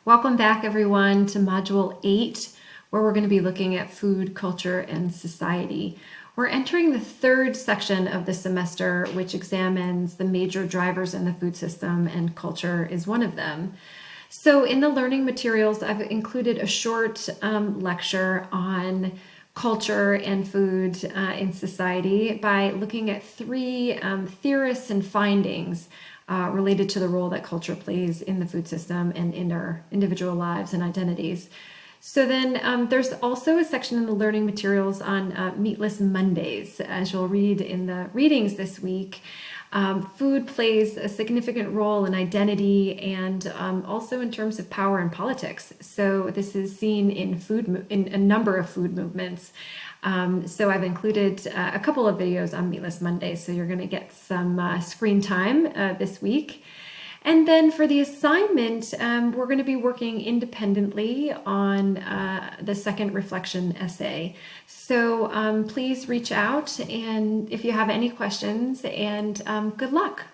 Welcome back, everyone, to Module 8, where we're going to be looking at food, culture, and society. We're entering the third section of the semester, which examines the major drivers in the food system, and culture is one of them. So in the learning materials, I've included a short lecture on culture and food in society by looking at three theorists and findings related to the role that culture plays in the food system and in our individual lives and identities. So then there's also a section in the learning materials on Meatless Mondays. As you'll read in the readings this week, food plays a significant role in identity and also in terms of power and politics. So this is seen in a number of food movements. So I've included a couple of videos on Meatless Monday, so you're going to get some screen time this week. And then for the assignment, we're going to be working independently on the second reflection essay. So please reach out and if you have any questions, and good luck.